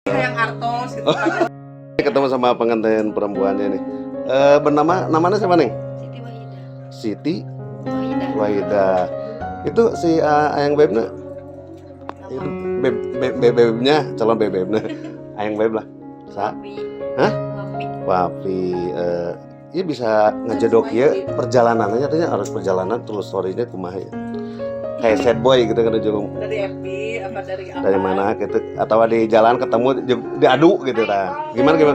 Yang artos gitu. Ketemu sama pengantin perempuannya nih. Namanya siapa nih? Siti Wahida. Siti Wahida. Wahida. Itu si Ayang Bebna. Itu bebnya, calon bebnya. Ayang Beb lah. Wapi. Hah? Wapi. Wapi. Iya bisa ngejodok ya perjalanannya, artinya harus perjalanan terus story-nya kumaha ya. Kayak sad boy gitu kan juga. Dari FB apa dari apa? Dari mana gitu atau di jalan ketemu diadu gitu ta. Gimana? Ketemu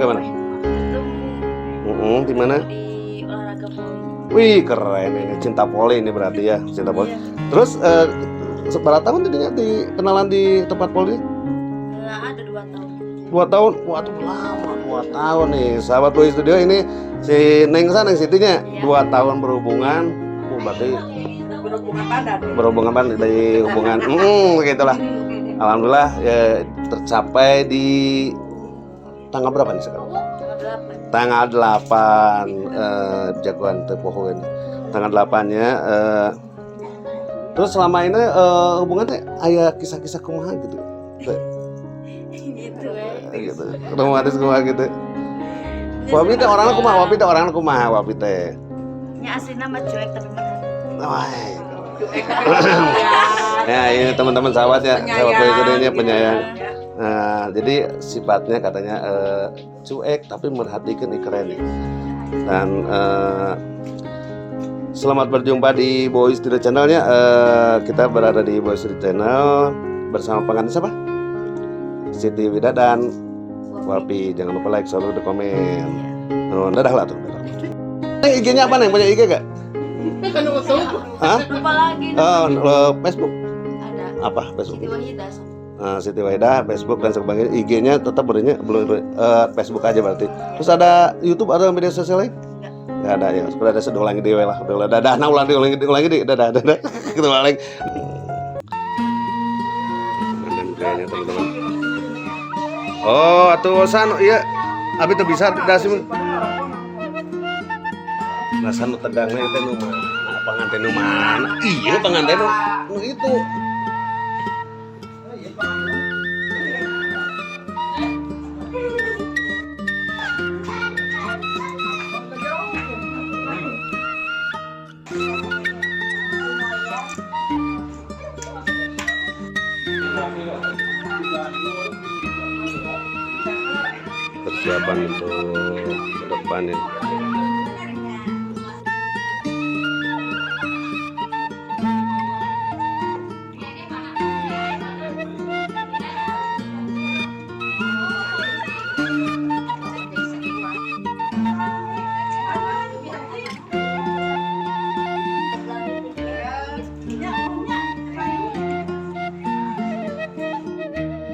Di mana? di olahraga poli. Wih keren ini cinta poli ini berarti ya cinta poli. Iya. Terus seberapa tahun tadinya di kenalan di tempat poli? Ada 2 tahun. 2 tahun, waduh lama 2 tahun nih sahabat Boy Studio ini si Neng sana Sitinya Iya. 2 tahun berhubungan, berarti Berhubungan badan. berhubungan apa dari hubungan, begitulah. Alhamdulillah ya, tercapai di tanggal berapa nih sekarang? Tanggal 8. Tanggal 8 jagoan tepoho ini. Tanggal 8-nya terus selama ini hubungannya aya kisah-kisah kumaha gitu. Gitu ya. Gitu. Romantis kumaha gitu. Wapi teh orangnya kumaha? Wapi teh orangnya kumaha? Wapi teh. Nya aslinya mah cuek tapi menang. Wah. Ya, ini teman-teman sahabat ya, sahabat Boy Studio penyayang. Nah, jadi sifatnya katanya cuek tapi merhatikan keren nih. Dan selamat berjumpa di Boy Studio Channel-nya. Kita berada di Boy Studio Channel bersama pengantin siapa? Siti Wida dan Wapi. Jangan lupa like, selalu di komen. Oh, dadah lah tuh. IG-nya apa nih? Punya IG gak? Kan utuh. Hah? Lupa lagi. Facebook. Ada. Apa Facebook? Siti Wahida. Siti Wahida, Facebook dan sebagainya. IG-nya tetap berinya belum Facebook aja berarti. Terus ada YouTube, ada media sosial lain? Enggak ada ya. Sudah ada sedang ulangi dewe lah. Udah dadah, nah ulangi di. Dadah. Kita ulangi. Dan kayaknya teman-teman. Oh, atuh san iya. Abi teu bisa dasim. Nah, sanu tegangna teh nu mana? Panganten nu mana? Iya, panganten nu itu. Persiapan untuk ke depan ini.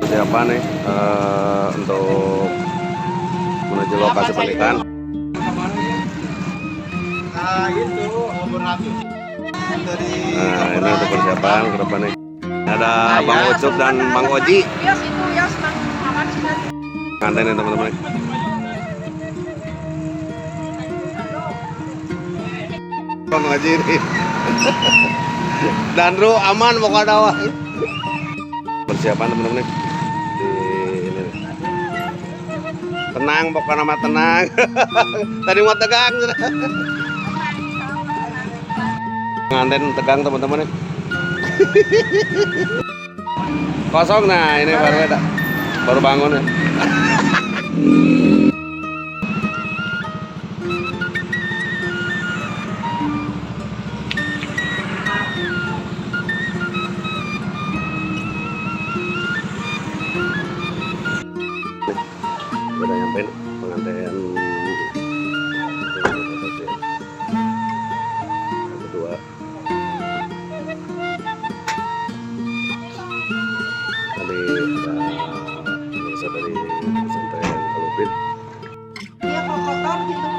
Persiapan nih untuk menuju lokasi pernikahan. Nah, itu berarti dari Nah, ini untuk persiapan ke depan nih. Ada Bang Ucup dan Bang Oji. Yes, itu yes, Bang. Aman sih. Kanten nih teman-teman. Bang Oji nih. Dandru aman pokoknya wah. Persiapan teman-teman nih. Di ini nih. Tenang pokoknya nama tenang. Tadi mau tegang. Nganten tegang teman-teman nih. Kosong nah ini baru bangun ya. Udah nyampe pengantin yang kedua. Tadi ada pemirsa dari pesantren Alupin. Iya, kalau kotor gitu.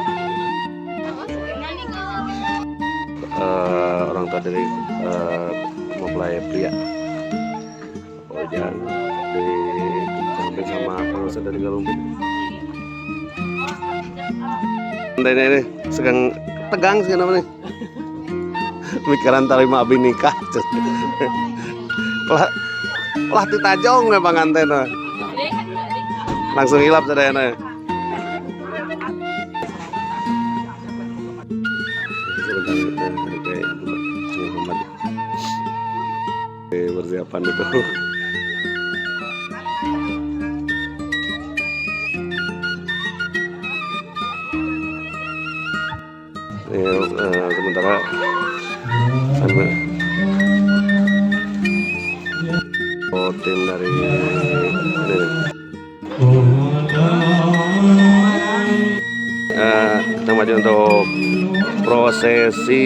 Orang tua dari mempelai pria. Oh jangan dari Galumpin sama pemirsa dari Galumpin. Ini segang tegang sih namanya. Mikiran tarima abi nikah. Lah ditajong ya pengantin. Langsung hilap sadayana. Persiapan itu. Sementara tim dari kita maju untuk prosesi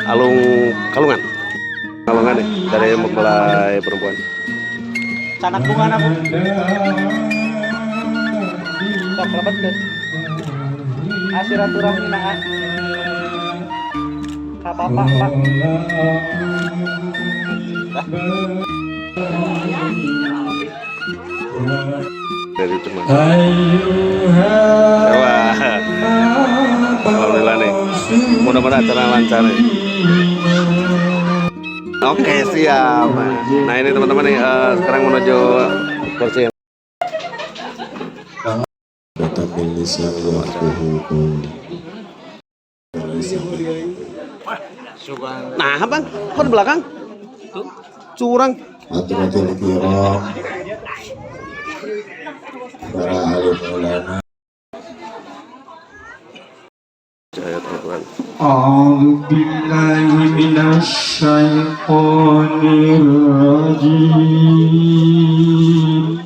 kalungan nih dari mempelai perempuan. Canak bunga na po. Sok lebat deh. Asiraturahmi na ha. Kapapa pak. Dari teman. Wah, alhamdulillah nih. Mudah-mudahan acara lancar nih. Oke, siap. Nah ini teman-teman nih sekarang menuju kursi. Nah, bang, kok di belakang? Curang. Hati-hati kiram para alim ulama. A'udzu billahi minasy syaithanir rajim.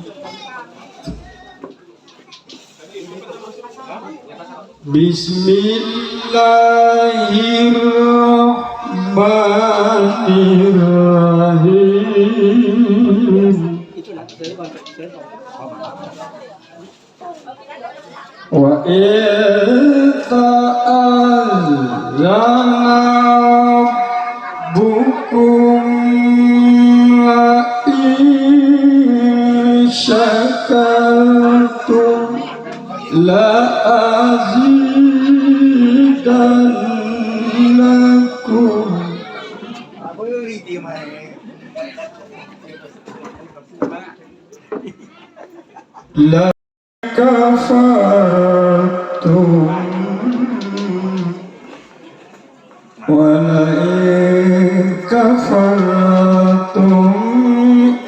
Bismillahirrahmanirrahim. Wa ta'azzana rabbukum la in syakartum la azidannakum. La kafartum wa la in kafartum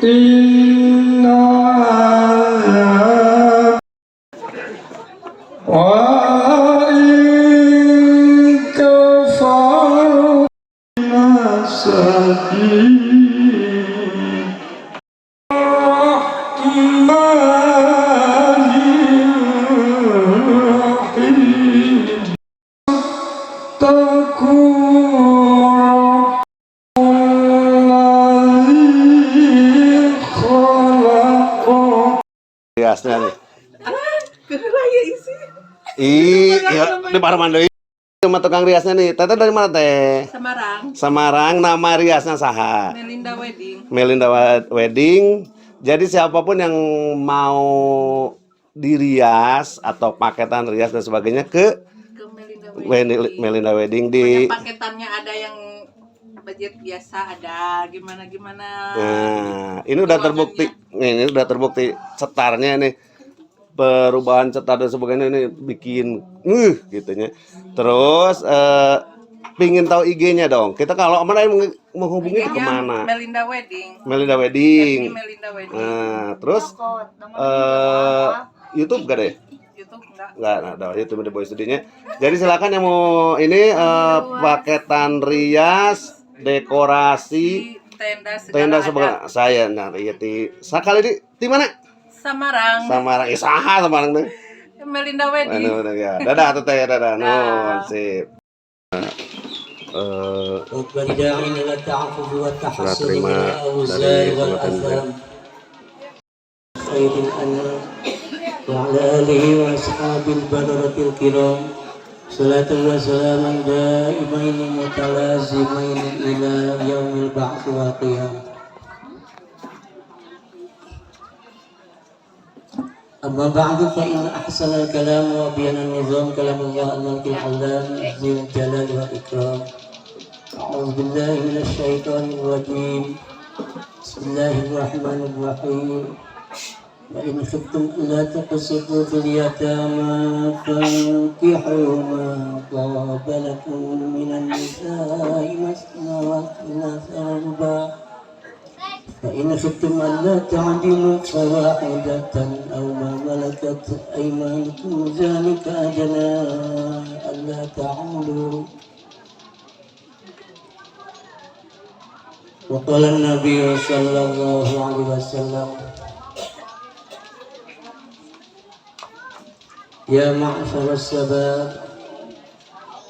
inna wa in kafartum nasadin. Riasnya nih. Iya, di Parman deui. Sama tukang riasnya nih. Teteh dari mana teh? Semarang. Semarang. Nama riasnya saha? Melinda Wedding. Melinda Wedding. Jadi siapapun yang mau dirias atau paketan rias dan sebagainya ke Melinda Wedding di paketannya ada yang budget biasa, ada gimana. Nah, ini udah terbukti. Ini udah terbukti cetarnya nih. Perubahan cetar dan sebagainya ini bikin gitunya. Terus pingin tahu IG-nya dong. Kita kalau mana yang menghubungi ke mana? Melinda Wedding. Melinda Wedding. Melinda Wedding. Nah, terus YouTube gak deh? YouTube enggak. Enggak, ada YouTube The Boy Studio-nya. Jadi silakan yang mau ini paketan rias, dekorasi, tenda sebelah saya. Nah, iya sekali di mana? Samarang. Isaha Samarang tuh. Melinda Wedding. Ya. Dadah tuh teh, dadah. No, sip. Serah terima dari penonton. وعلى آله وأصحاب البررة الكرام صلاة وسلاما دائمين متلازمين إلى يوم البعث والقيامة. أما بعد فإن أحسن الكلام وأبين النظام كلام الله الملك العلام ذي الجلال والإكرام. أعوذ بالله من الشيطان الرجيم. بسم الله الرحمن الرحيم. وإن خفتم ألا تقسطوا في اليتامى فانكحوا ما طاب لكم من النساء مثنى وثلاث ورباع فإن خفتم ألا تعدلوا فواحدة أو ما ملكت أيمانكم ذلك أدنى ألا تعولوا. وقال النبي صلى الله عليه وسلم يا معشر الشباب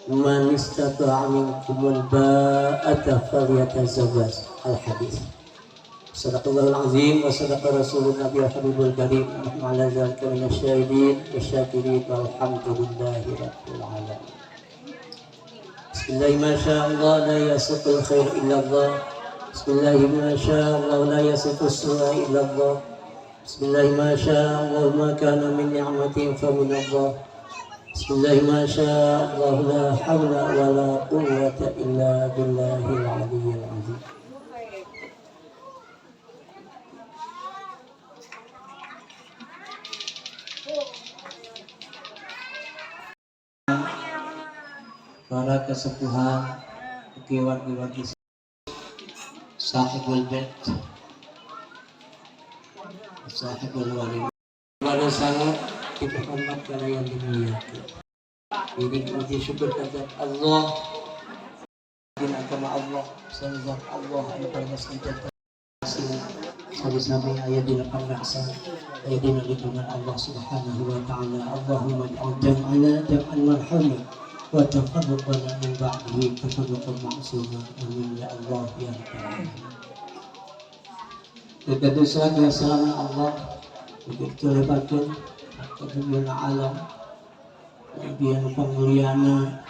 من استطاع منكم الباءة فليتزوج. الحديث. صدق الله العظيم وصدق رسول النبي وحبيب الكريم ونحن على ذلك من الشاهدين والشاكرين والحمد لله رب العالمين. بسم الله ما شاء الله لا يصف الخير إلا الله. بسم الله ما شاء الله لا يصف السوء إلا الله. بسم الله ما شاء الله ما كان من نعمة فمن الله. بسم الله ما شاء الله لا حول ولا قوة إلا بالله العلي العظيم. Para kesepuhan, kiwan-kiwan sahibul bait, sahibul wali. Pada sangat kita hormat karena yang dimuliakan. Ini puji syukur kepada Allah. Din agama Allah, sanjang Allah yang bersenjata. Sabi-sabi ayat di depan raksa, ayat di depan Allah Subhanahu wa Ta'ala. Allahumma jam'ana jam'an marhamah wa tafarruqana min ba'dihi tafarruqan ma'suma. Amin ya Allah ya Rabbal alamin. Kepada salatu wassalamu Allah begitu lebatkan kemuliaan alam nabiyan pamuliana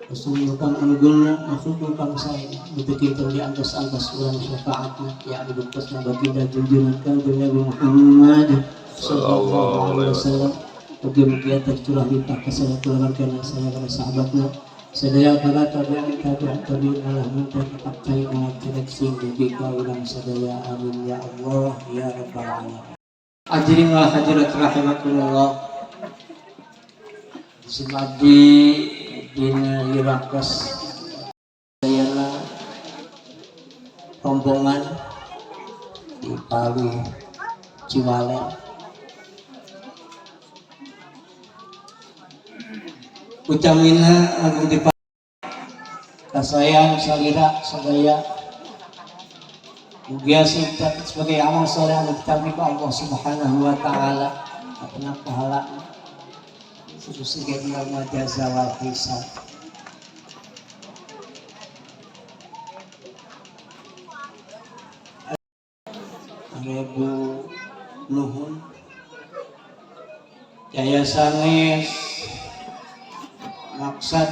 Rasulullah kang unggulna makhluk kang sae begitu kita di atas ulang syafaatna ya di bekas baginda junjungan kang Nabi Muhammad sallallahu alaihi wasallam. Bagaimana tercurah limpah kasih keluarga karena saya para sahabatnya sedaya para tabi'in Allah minta pakai dengan seleksi bagi kaulang sedaya. Amin ya Allah ya Rabbal alamin. Hadirin wal hadirat rahimakumullah. Semadi dina Irakas sayana rombongan di Palu Ciwaleng. Ucamina agung dipak kasayang salira sadaya mugia sebagai amal soleh anu ditampi ku Allah Subhanahu wa Ta'ala apana pahala khusus dia jaza wal hisab. Rebu nuhun yayasan maksud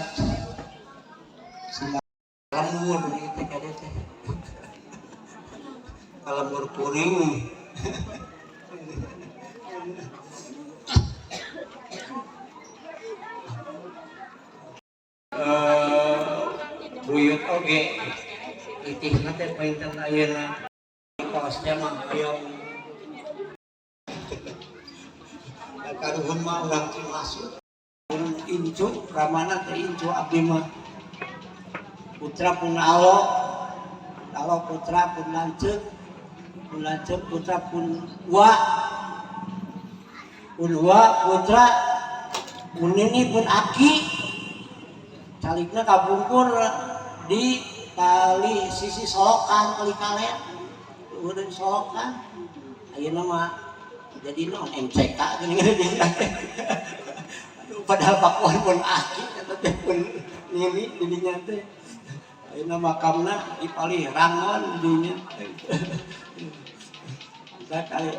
lamur itu kada teh lamur kuring buyut oge itihna teh painten ayeuna kaosnya mah hayang karuhun mah urang teu masuk incu ramana teh incu abdi mah putra pun alo putra pun lanceuk putra pun wa putra pun ini pun aki calikna kabungkur di kali sisi solokan kali kalen udah di solokan ayeuna mah jadi non MCK gini padahal pakuan pun aki teh pun nili didinya teh ayeuna makamna dipalih rangon didinya kita kali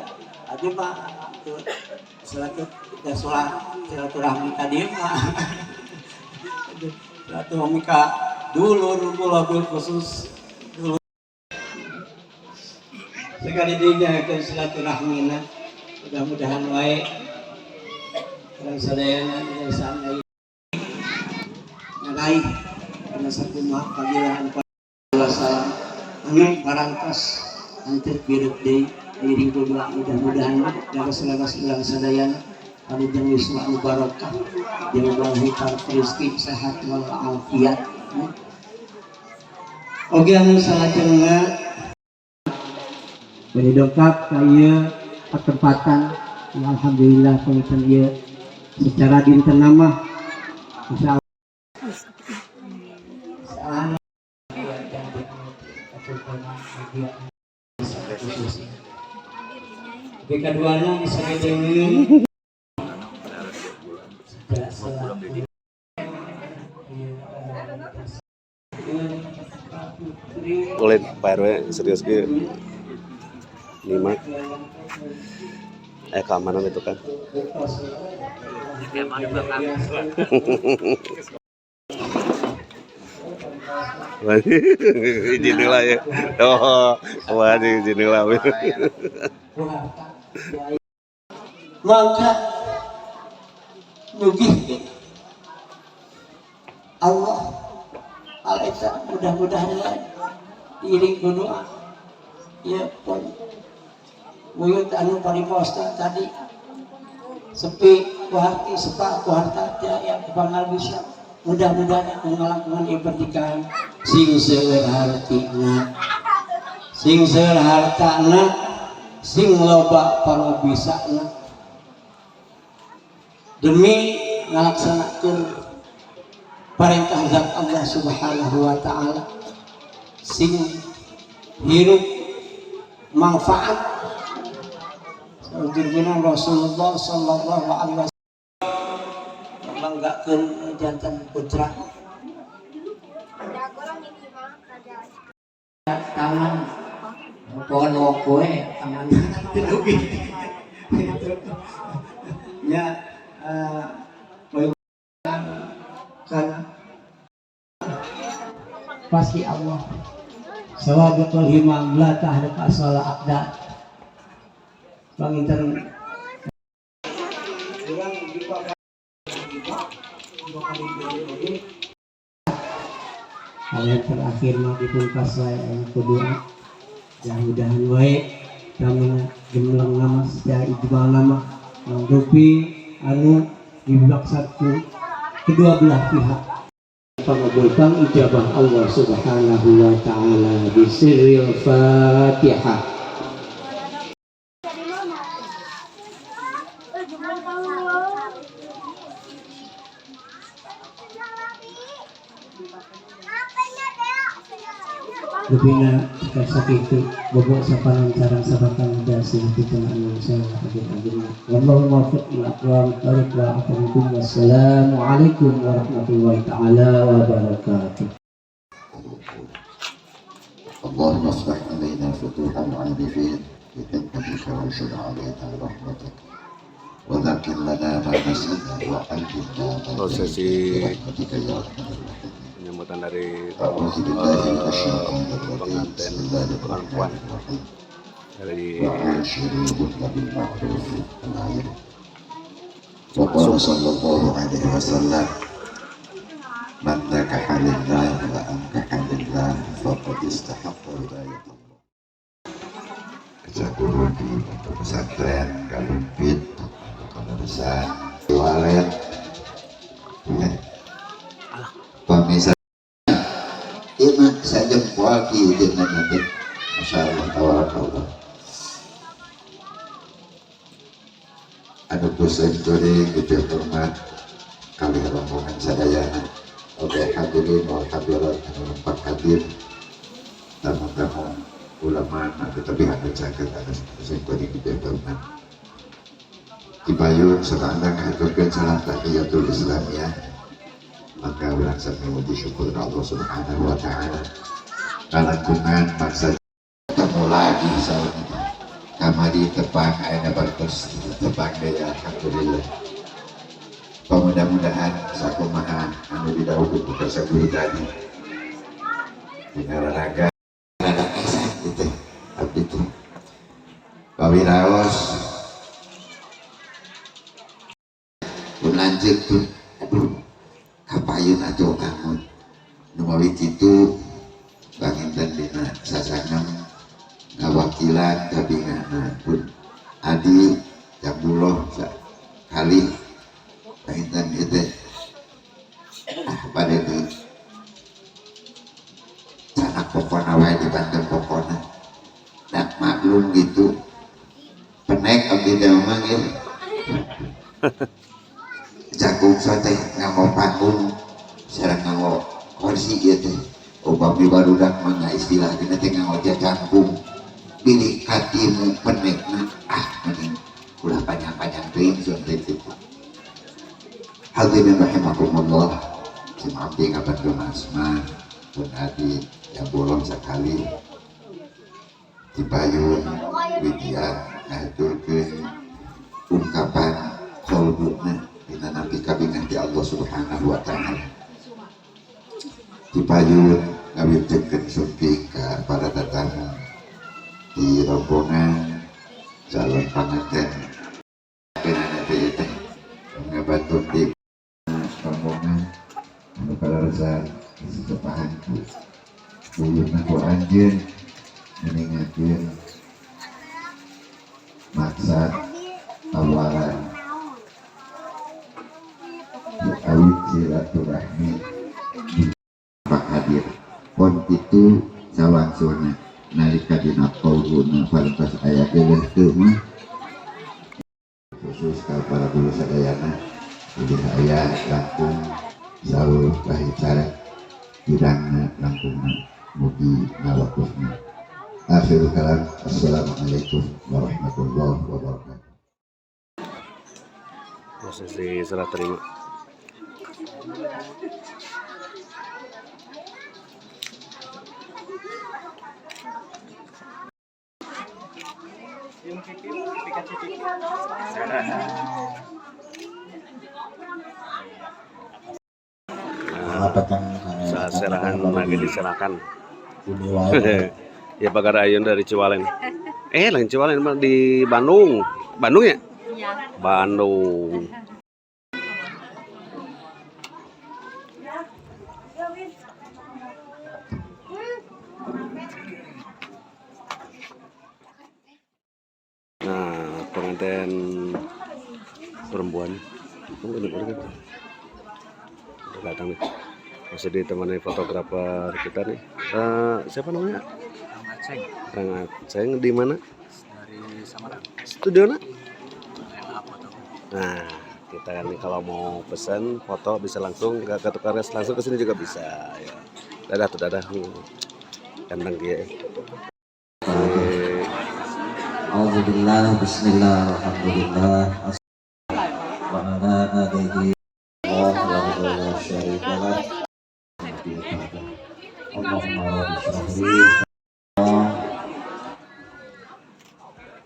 aja mah silaturahmi tadi mah silaturahmi ka dulur kula khusus dulur sekali dinya ke silaturahmina mudah-mudahan wae dan sadayana sana ngalai karena satu mah panggilan salam anu parantos antir birthday iring kedua mudah-mudahan laras-laras ulang sadayana anu jeung wisma anu barokah diulangi rezeki sehat wal afiat. Oge anu salajengna beri dongkap ka ieu ketempatan alhamdulillah punten ieu secara dinten nama insyaallah Oke, keduanya saya dengan Oleh Pak RW serius ke nyimak keamanan itu kan. Izin lah ya. Oh, wah izin lah. Maka nugi Allah alaika mudah-mudahan iring doa ya pun buyut anu pariposta tadi sepi kuharti sepak kuharta ya kebangal bisa mudah-mudahan ngalakukan pernikahan sing seueur hartina sing seueur hartana sing loba parobisana demi ngalaksanakeun perintah zat Allah Subhanahu wa taala sing hirup manfaat saujurna Rasulullah sallallahu alaihi wasallam manggakeun jantan putra tangan pohon wokoe tangan tinugi ya kan pasti Allah sawabatul himam la tahdaq asala aqda panginten yang terakhir mah dipungkas wae aya kedua mudah-mudahan wae kami gemlang nama secara ijmal nama mangrupi anu dilaksanakan kedua belah pihak pengabulkan ijabah Allah Subhanahu wa taala bi sirril Fatihah. Lebihnya jika sakitu bobok sapanan cara sabakan dasi kita manusia hadir-hadirnya wallahu muwaffiq ila aqwamit thariq wa aqwamukum wassalamualaikum warahmatullahi taala wabarakatuh. اللهم افتح علينا فتوح العارفين بحكمتك وانشر علينا رحمتك وذكر لنا ما نسينا وعلمنا ما prosesi برحمتك يا ارحم الراحمين. penyambutan dari أعوذ بالله من الشيطان الرجيم pengantin بسم الله الرحمن perempuan الرحيم dari وعاشروهن بالمعروف الآية. وقال صلى الله عليه وسلم من نكح لله وأنكح لله فقد استحق ولاية الله. Kejagung di pesantren Kalumpit penulisan walet pemirsa ini saya jempol di dengan nanti Masya Allah tabarakallah anu kusen juri gede hormat kali rombongan sadayana oke hadirin wal hadirat anu nempat hadir tamu-tamu ulama tetapi anda jaga atas kusen juri gede hormat Kibayun sekarang ngaturkan salam tahiyatul islamiyah maka ulang sampai muji syukur Allah Subhanahu wa taala kalantungan maksa ketemu lagi saat ini kamari tepang aina bartos tepang daya alhamdulillah mudah-mudahan sakumaha anu didahulu buka saburi tadi dinaranaga anak esak gitu abdi itu pawiraos pun lanjut tuh aduh kapayun atau angun numawi itu bangin dan dina sasangam ngawakilan kabinana pun adi yang buloh sekali kaitan itu pada itu sanak pokoknya wae di Banten pokoknya dan maklum gitu penek abdi damang ya jagung sate ngamo panggung sareng ngamo kursi gitu umpami barudak mah istilah dina teh ngamo jangkung pilih hatimu penekna mending ulah panjang-panjang teuing suntet itu hadirin rahimakumullah cuma abdi ngabantu asma pun adi yang bolong sekali dipayun widya ngaturkeun ungkapan qalbuna dina nabi kabingan di Allah Subhanahu wa taala dipayun ngawitkeun sumping ka para tatamu di rombongan calon panganten kenana teh ngabantu di rombongan anu kalarasa sepahanku buyutna ku anjeun meningakeun maksad awalan awit silaturahmi di Pak hadir pon itu sawangsuna nalika dina qauluna palintas aya geuleuh teu mah khusus ka para guru sadayana jadi aya langkung saur kahicara kirangna langkungna mugi ngawakufna akhirul kalam assalamualaikum warahmatullahi wabarakatuh. Prosesi serah terima. Saat serahan lagi diserahkan. Ya Pagar Ayun dari Ciwalen. Lain Ciwalen mah di Bandung. Bandung ya? Iya. Bandung. Nah, pengantin perempuan. Udah datang nih. Masih ditemani fotografer kita nih. Siapa namanya? Kang Aceng di mana? Dari Samarang. Studio na? Nah, kita kan nih kalau mau pesan foto bisa langsung ke Tukares, langsung ke sini juga bisa. Ya. Dadah tuh dadah. Kandang dia. Alhamdulillah, bismillah, alhamdulillah. Wa ala alihi wa syarikalah. Allahumma rabbi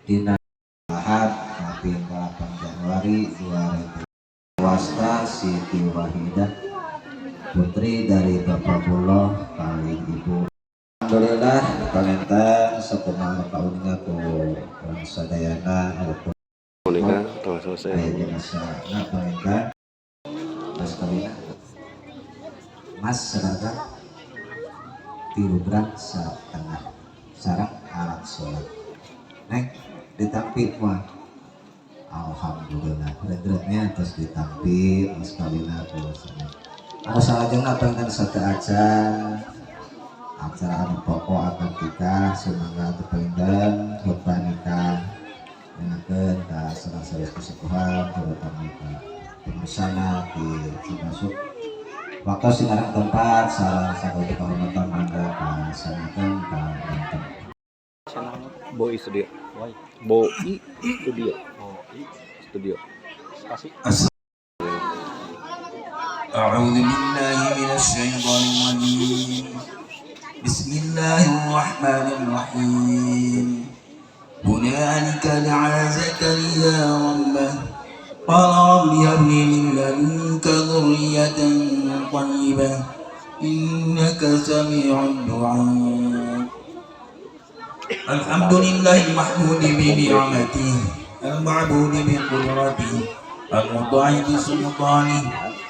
Dina Ahad 8 Januari 2000 Wasta Siti Wahidah putri dari Bapak Buloh kali Ibu. Alhamdulillah pangentan sakumaha kauninga ku sadayana ataupun Monika telah selesai. aya jenazah pangentan mas kawina mas seragam 3 gram setengah sarang alat sholat nek ditampi mah alhamdulillah regretnya terus ditampi mas kawina terus anu salajengna pangentan sate aja acara anu pokok akan kita semangat pangentan khutbah nikah mengakeun ka sareng kesepuhan terutama ka pemersana di termasuk waktu sinarang tempat salah satu kehormatan mangga kasanakeun ka Banten. Boi Studio. Boi Studio. Studio. أعوذ بالله من الشيطان الرجيم بسم الله الرحمن الرحيم هنالك دعا زكريا ربه قال رب هب لي من لدنك ذرية طيبة إنك سميع الدعاء الحمد لله المحمود بنعمته المعبود بقدرته المطاع بسلطانه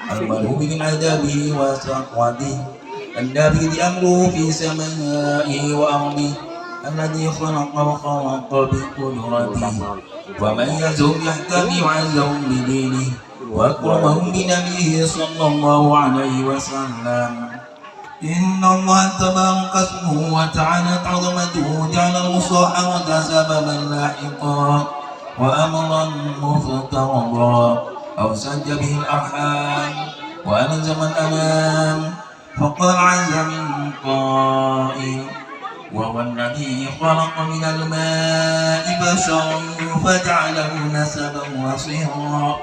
المرهوب من عذابه وسقوته النافذ أمره في سمائه وأرضه الذي خلق وخلق بقدرته ومن يزم يهتدي وعزهم بدينه وأكرمهم بنبيه صلى الله عليه وسلم. إن الله تبارك اسمه وتعالى عظمته جعل المصاحبة سببا لاحقا وأمرا مفترضا أو سج به الأرحام وألزم الأنام فقال عز من قائل وهو الذي خلق من الماء بشرا فجعله نسبا وصهرا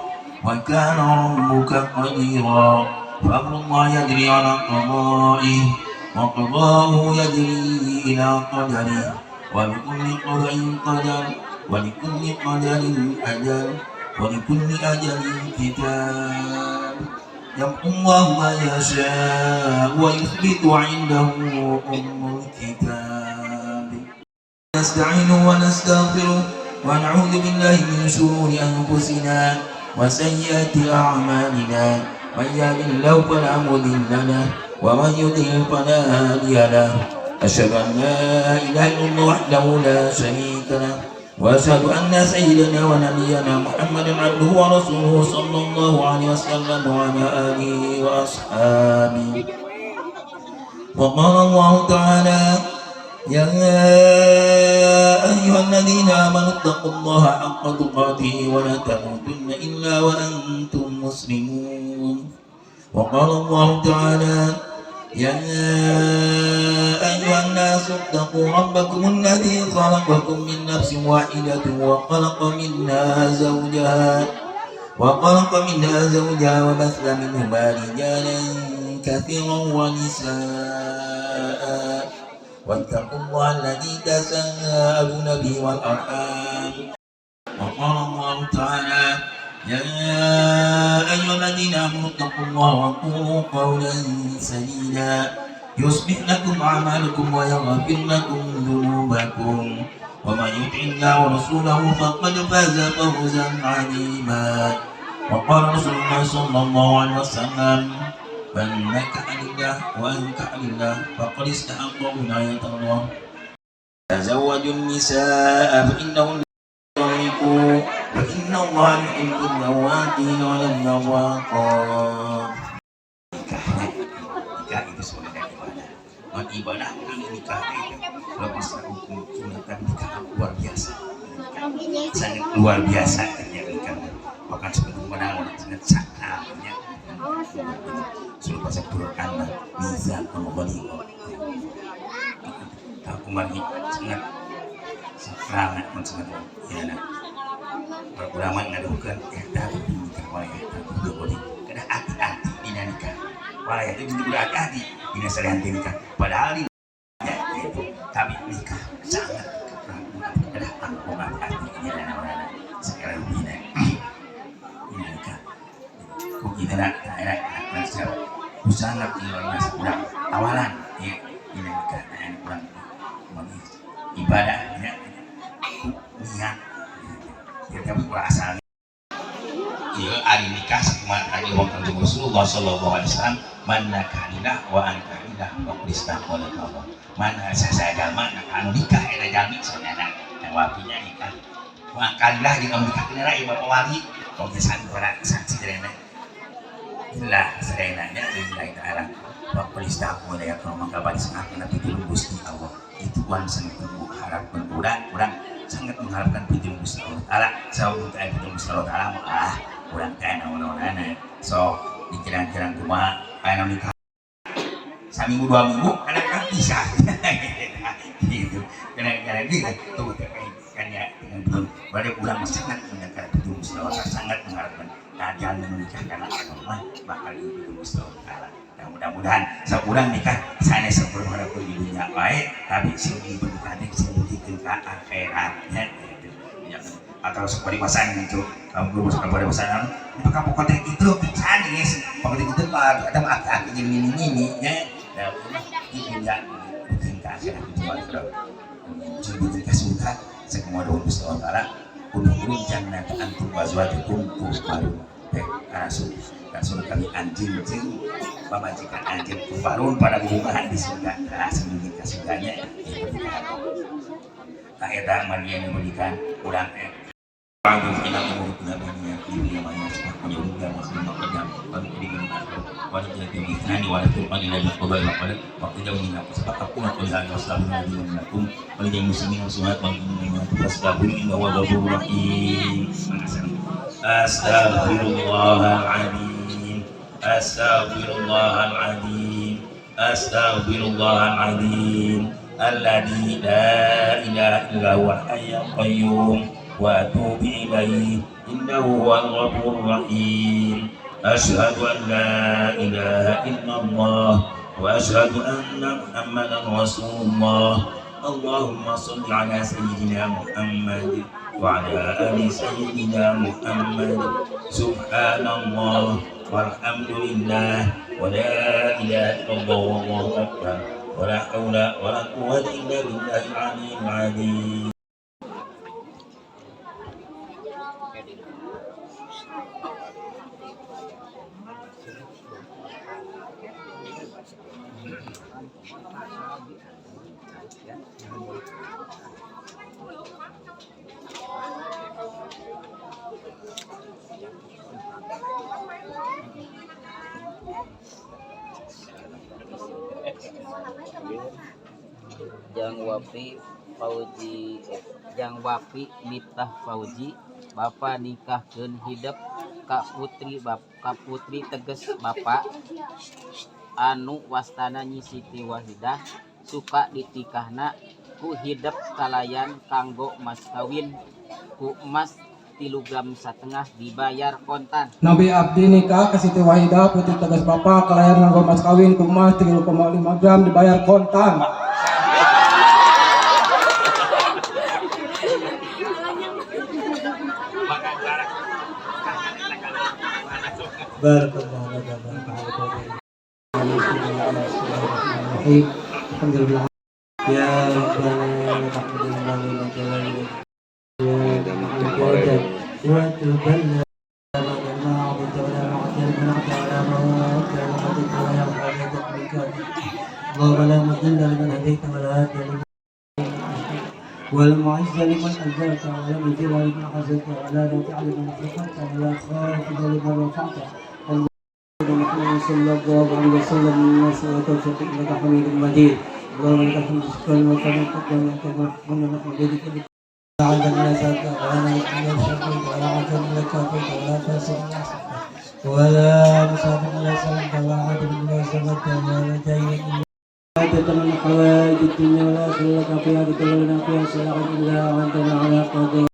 وكان ربك قديرا. فأمر الله يجري على قضائه وقضاؤه يجري إلى قدره ولكل قدر قدر ولكل قدر أجل ولكل أجل كتاب. يمحو الله ما يشاء ويثبت عنده أم الكتاب. نستعينه ونستغفره ونعوذ بالله من شرور أنفسنا وسيئات أعمالنا من يهد الله فلا مضل له ومن يضلل فلا هادي له. أشهد أن لا إله إلا الله وحده لا شريك له وأشهد أن سيدنا ونبينا محمدا عبده ورسوله صلى الله عليه وسلم وعلى آله وأصحابه. وقال الله تعالى يا أيها الذين آمنوا اتقوا الله حق تقاته ولا تموتن إلا وأنتم مسلمون. وقال الله تعالى يا أيها الناس اتقوا ربكم الذي خلقكم من نفس واحدة وخلق منها زوجها وبث منهما رجالا كثيرا ونساء واتقوا الله الذي تساءلون به والأرحام. وقال الله تعالى يا أيها الذين آمنوا اتقوا الله وقولوا قولا سديدا يصلح لكم أعمالكم ويغفر لكم ذنوبكم ومن يطع الله ورسوله فقد فاز فوزا عظيما. وقال رسول الله صلى الله عليه وسلم من نكح لله وأنكح لله فقد استحق ولاية الله. تزوجوا النساء فإنهن يضركوا وإن الله يحب النواتين والنواقات. Nikah itu sebenarnya ibadah. Dan ibadah nikah itu lebih hukum sunatan nikah luar biasa. Sangat luar biasa nikah. Bahkan sebagaimana orang sangat sakralnya. Sudah baca Quran bisa kembali. Aku mari sangat sakral sangat ya. Ulama ngadukan tapi terwaya tapi boleh kena hati-hati di nikah. Wah itu juga hati-hati di salian nikah. Padahal ya itu tapi nikah sangat kena hati-hati ini anak-anak sekarang ini nikah. Kok kita nak siapa? Sangat ini kurang awalan ya ini nikah kurang ibadah ya niat kita berasal iya hari nikah sama hari waktu Rasulullah Sallallahu Alaihi Wasallam mana kalilah wa angkalilah wa kristaqolah Allah mana saya jalma nak nikah ada jalmi soalnya yang wapinya nikah wa angkalilah di nikah kena ibu bapak wali kau kesan orang saksi derena illa serenanya lillahi ta'ala wa kristaqolah ya kalau mengkabari sangat nanti Gusti Allah itu kan sangat harapkan kurang sangat mengharapkan pintu Gusti Allah. Saya minta pintu Gusti Allah kurang kaya naon-naonan. So dikira-kira kumaha aya nikah. Saminggu 2 minggu anak bisa. Gitu. Kira-kira gitu tuh kan ya dengan belum pada kurang sangat mendekat pintu Gusti Allah sangat mengharapkan keadaan menikahkan anak bakal pintu Gusti Allah. Mudah-mudahan seorang nikah sana sebelum ada di dunia baik tapi sini berkati sini ke akhiratnya ya, atau seperti pasangan itu kamu belum masuk pada pasangan maka pokoknya itu sana pokoknya itu ada akhirat ini ya itu ya bikin ke akhirat itu jadi kita suka semua doa Gusti Allah kudu jangan antum wazwajukum baru teh langsung kami anjing cing pamajikan anjing kubarun pada hubungan di surga sembunyi ke surganya tak eta mania yang memberikan kurang Panggung inang umur penabanya ibu yang banyak punya udah masih makan pada digelar pada jadi nani pada tu pada lagi pada waktu jauh ni aku sepak aku nak lihat wassalam nabi muhammad pada yang muslimin sunat bagi dengan tugas kabul inna wa ghafurur rahim astaghfirullahaladzim astaghfirullahaladzim astaghfirullahaladzim alladzi la ilaha illa huwal hayyul qayyum wa atubu ilaihi innahu huwal ghafurur rahim asyhadu an la ilaha illallah wa asyhadu anna muhammadan rasulullah Allahumma shalli ala sayyidina Muhammad wa ala ali sayyidina Muhammad subhanallah walhamdulillah wa la ilaha illallah wallahu akbar wa la haula wa la quwwata illa billahil aliyyil azim. Jang Wapi Mitah Fauji Bapak nikahkeun hidup ka putri teges Bapak anu wastana Nyi Siti Wahidah suka ditikahna ku hidup kalayan kanggo mas kawin ku emas 3,5 gram dibayar kontan. Nabi abdi nikah ke Siti Wahidah putri tegas bapak kalayan nganggo mas kawin ku emas 3,5 gram dibayar kontan. Alhamdulillah ya rabbana taqabbal minna والمعز لمن أجلت ولم يجر لمن حزنت ولا لا تعلم من خلقت ولا خافض لمن رفعت محمد صلى الله عليه وسلم الناس وتوفيق إنك حميد مجيد اللهم لك الحمد شكرا وكرم قدام لك ورحمنا نحن بيدك على الناس ولا نحن شكرا ولا عجل لك ولا فاسد ولا مسافر ولا سلام ولا عدل ولا سمت ولا جاي تتمنى حوائج الدنيا ولا لك فيها بكلنا فيها سلام إلا وأنتنا على قدر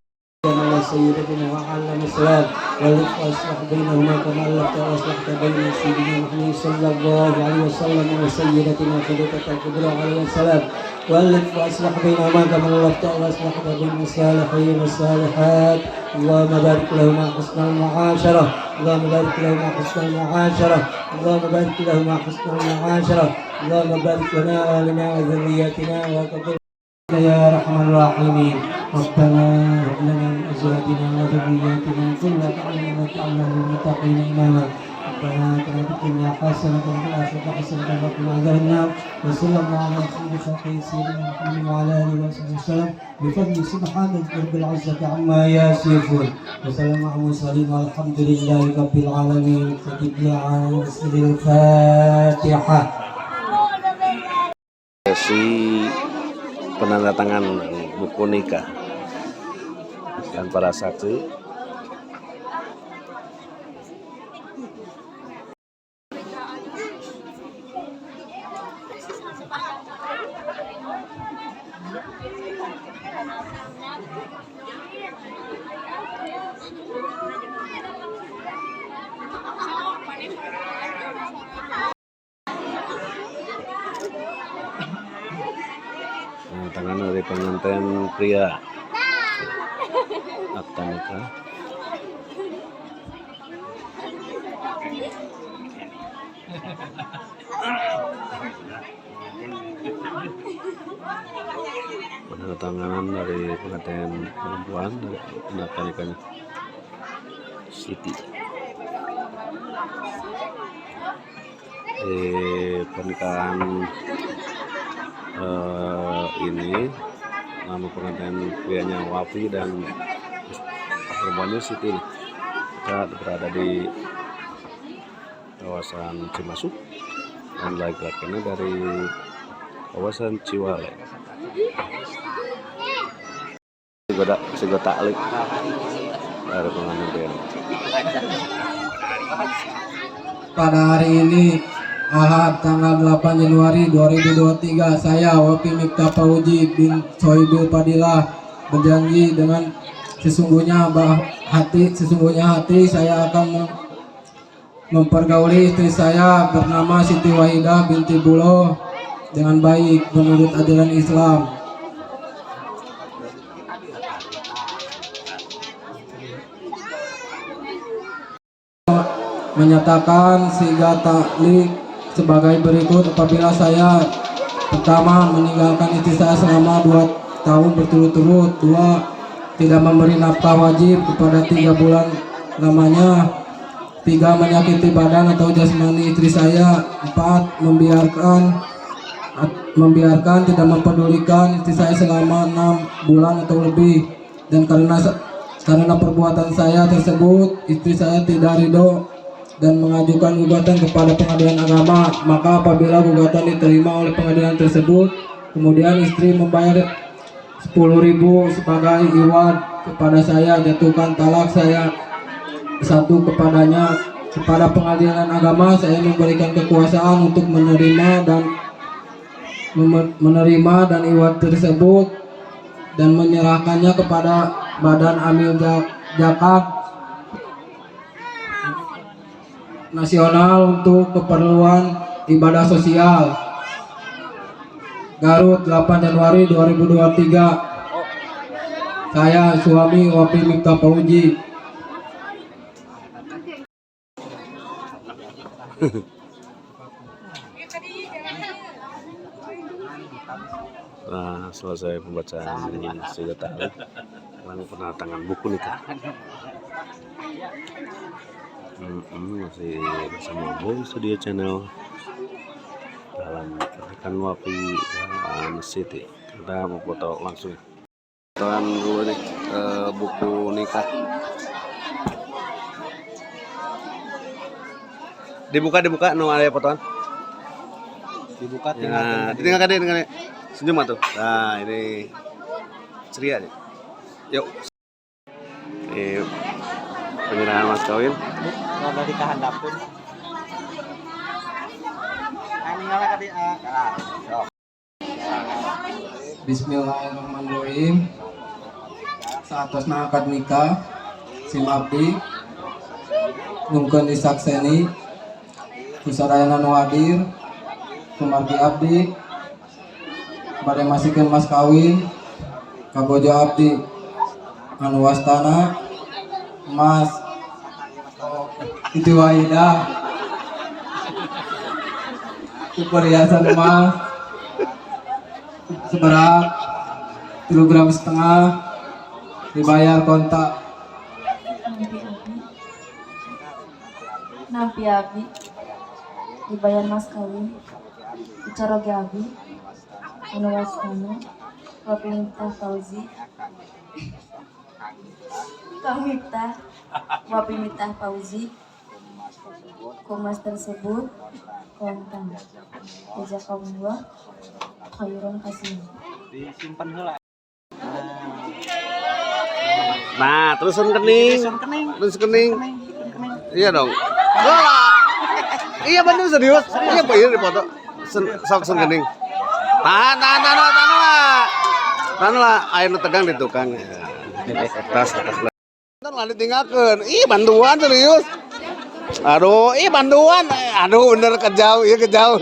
سيدنا وعلم السلام واللطف واصلح بينهما كما ألفت واصلحت بين سيدنا محمد صلى الله عليه وسلم وسيدتنا خديجة الكبرى عليه السلام واللطف واصلح بينهما كما ألفت واصلحت بين الصالحين والصالحات اللهم بارك لهما حسن المعاشرة اللهم بارك لهما حسن المعاشرة اللهم بارك لهما حسن المعاشرة اللهم بارك لنا ولنا وذرياتنا وتقبل يا ارحم الراحمين ربنا هب لنا من ازواجنا وذرياتنا قرة اعين واجعلنا للمتقين اماما ربنا اتنا في الدنيا حسنة وفي الاخرة حسنة وقنا عذاب النار وصلى الله على خير خلقه سيدنا محمد وعلى اله وصحبه وسلم بفضل سبحان رب العزة عما يصفون وسلام على المرسلين والحمد لله رب العالمين. كتب لي على مسجد الفاتحة. Penandatangan buku nikah dan para saksi. Tangan dari pengantin pria akta nikah. Penandatanganan dari pengantin perempuan dari akta nikahnya Siti. pernikahan ini nama pengantin prianya Wafi dan perempuannya Siti. Kita berada di kawasan Cimasuk dan laki-lakinya dari kawasan Ciwalek. Sigota alik dari pengantin pria. Pada hari ini Ahad tanggal 8 Januari 2023, saya Wapi Miftah Fauji bin Sohibil Fadilah berjanji dengan sesungguhnya hati saya akan mempergauli istri saya bernama Siti Wahidah binti Buloh dengan baik menurut ajaran Islam. Menyatakan siga taklik sebagai berikut. Apabila saya pertama meninggalkan istri saya selama 2 tahun berturut-turut, 2 tidak memberi nafkah wajib kepada 3 bulan lamanya, 3 menyakiti badan atau jasmani istri saya, 4 membiarkan tidak mempedulikan istri saya selama 6 bulan atau lebih, dan karena perbuatan saya tersebut istri saya tidak ridho dan mengajukan gugatan kepada pengadilan agama. Maka apabila gugatan diterima oleh pengadilan tersebut, kemudian istri membayar 10.000 sebagai iwad kepada saya, jatuhkan talak saya 1 kepadanya. Kepada pengadilan agama saya memberikan kekuasaan untuk menerima dan iwad tersebut dan menyerahkannya kepada Badan Amil Zakat Nasional untuk keperluan ibadah sosial. Garut 8 Januari 2023. Saya suami Wapi Miftah Fauji. Nah, selesai pembacaan sigota alik, lalu penatangan buku nikah. Masih bersama Boy Studio Channel dalam pernikahan Wafi dan Siti. Kita mau foto langsung. Fotoan dulu nih buku nikah. Dibuka no ada fotoan. Dibuka Ya, tinggal senyum tuh. Nah, ini ceria nih. Yuk. Ini penyerahan mas kawin. Ada di kehandapun. Bismillahirrahmanirrahim. Saatosna akad nikah sim abdi nungkeun disakseni kusadayana nu hadir kumargi abdi bade masikeun mas kawin kabojo abdi anu wastana Mas Siti Wahidah perhiasan emas seberat 3,5 gram dibayar kontak. Nampi abi dibayar mas kawin dicaroge abi anu wastana Wapi Miftah Fauji Wapi Miftah Fauji kumas tersebut kontan jazakallah khairan kasih. Disimpan heula. Nah, terusan kening. Terus kening. Iya dong. Iya bener serius. Iya Pak, ini foto. Sok kening. Tahan lah. Ayo tegang di tukang. Tas. Ntar lah ditinggalkan. Ih bantuan serius. Aduh, bantuan. Aduh bener kejauh. Iya kejauh.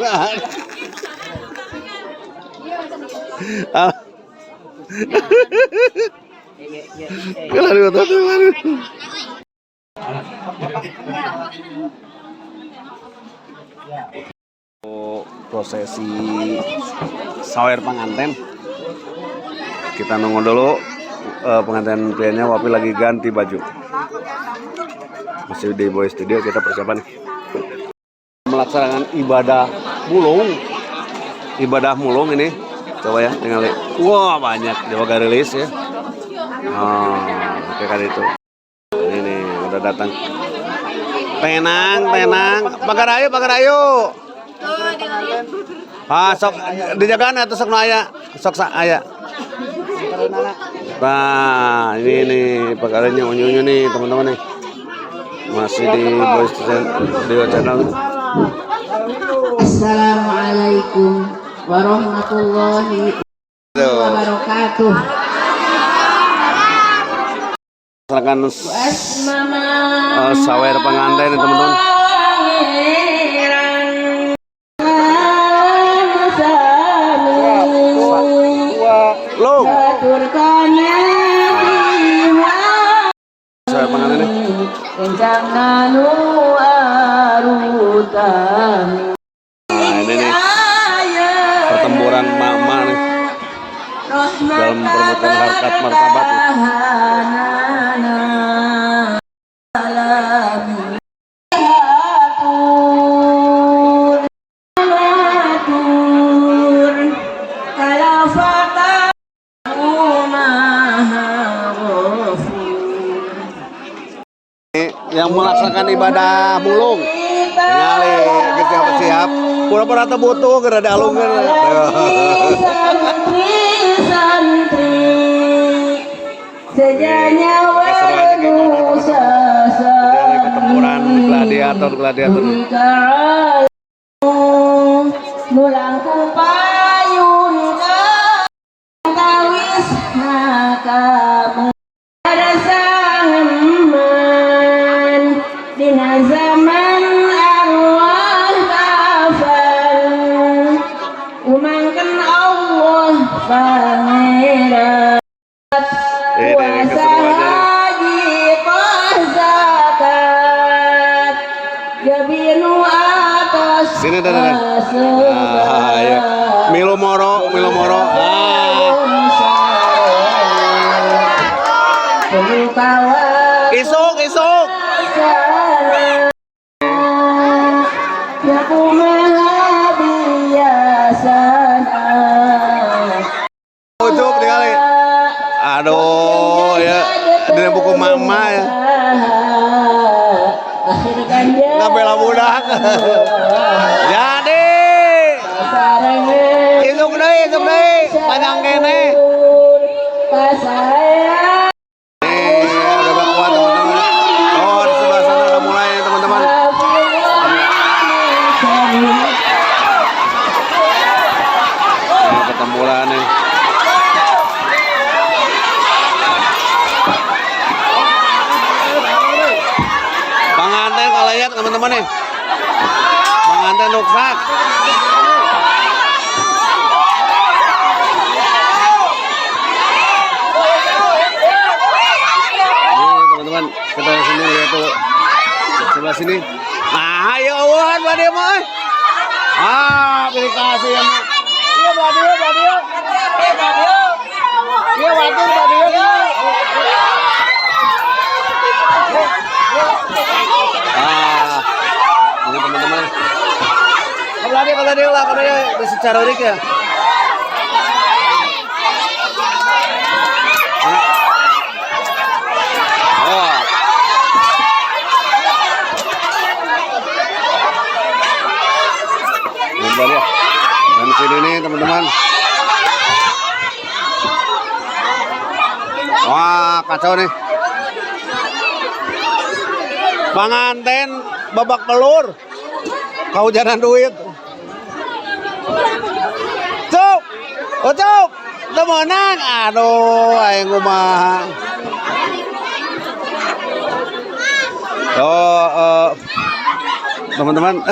Prosesi sawer pengantin. Kita nunggu dulu pengantin prianya Wapi lagi ganti baju. Masih di Boy Studio kita persiapan melaksanakan ibadah mulung ini. Coba ya tinggal lihat. Wah banyak Jawa rilis ya. Oh, oke kan itu. Ini udah datang. Tenang. Pagar ayo. Ah, sok dijagaan atau sok aya? Sok aya. Nah, ini nih pagarnya unyu-unyu nih teman-teman nih. Masih di Boys Studio Channel. Assalamualaikum warahmatullahi wabarakatuh. Silakan sawer pengantin nih teman-teman. Lo. Sawer pengantin nih. Nah ini nih pertempuran mama nih dalam perebutan harkat martabat nih. Yang melaksanakan ibadah mulung tinggali siap pura-pura butuh gerada alungan sejanya pertempuran gladiator mulangku payun kawis kamu ada zaman dina zaman arwah kafan umangkan Allah pangeran puasa haji zakat jabinu atas sini ayo milu moro isuk ucup tinggali aduh ya di buku mama ya ngabela budak jadi isuk deh panjang kene udah kuat teman-teman. Oh di sebelah sana udah mulai teman-teman. Ini pertempuran nih. Pengantin kalau lihat teman-teman nih. Pengantin ruksak. Teman-teman kita sini lihat tuh sebelah sini. Nah ayo awan badia mah. Pilih kasih ya mah. Iya badia. Iya badia. Ini teman-teman. Kalau dia lah secara unik ya. Dan sini nih teman-teman. Wah kacau nih. Pengantin babak belur. Kehujanan duit. Cuk. Temenan. Aduh, aing kumaha. Teman-teman.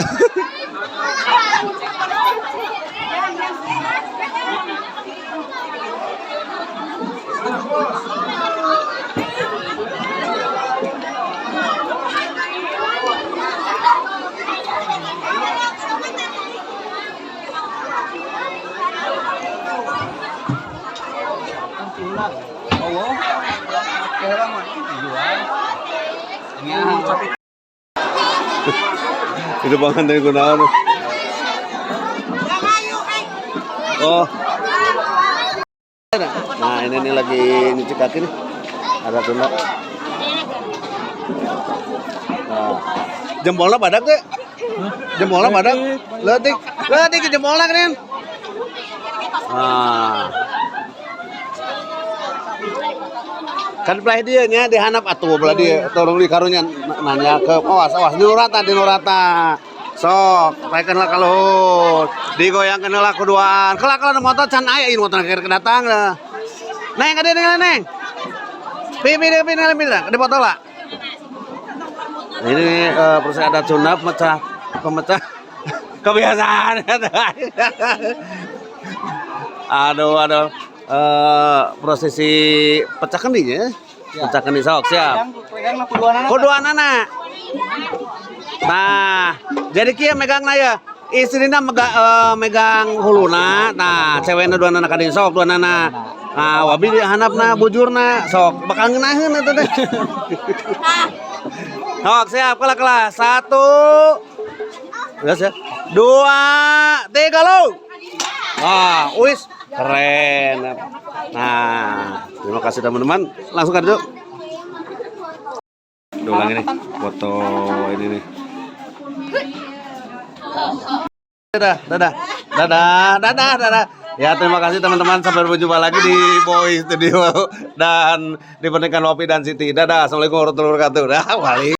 Allah. Orang mah dijual. Itu pengantin kunaon. Oh. Nah, ini nih lagi nyuci kaki nih. Ada tunda. Nah. Jempolnya badak deh. Jempolnya badak. Letik jempolnya kan. Nah. Kan belah dia nya dihanap atuh belah dia tolong di karunya nanya ke awas di nurata sok paekeun kalau digoyangkeun heula kuduan kelak motor can aya ieu motor kedatang lah neng ka dieu neng pipi di foto lah ini proses adat Sunda pemecah kebiasaan aduh prosesi pecah kendinya pecah kendi sok siap kuduanana nah jadi kia megang ya istrina megang huluna nah cewekna duanana kadin sok duanana nah wabi dihanapna bujurna sok bakal ngeunaheun eta teh sok siap kelah 1 geus ya 2 3 lo wah wis keren. Nah, terima kasih teman-teman. Langsung aja. Ulang ini foto ini nih. Dadah. Ya terima kasih teman-teman. Sampai berjumpa lagi di Boy Studio dan di pernikahan Wapi dan Siti. Dadah. Assalamualaikum warahmatullahi wabarakatuh. Dah, wali.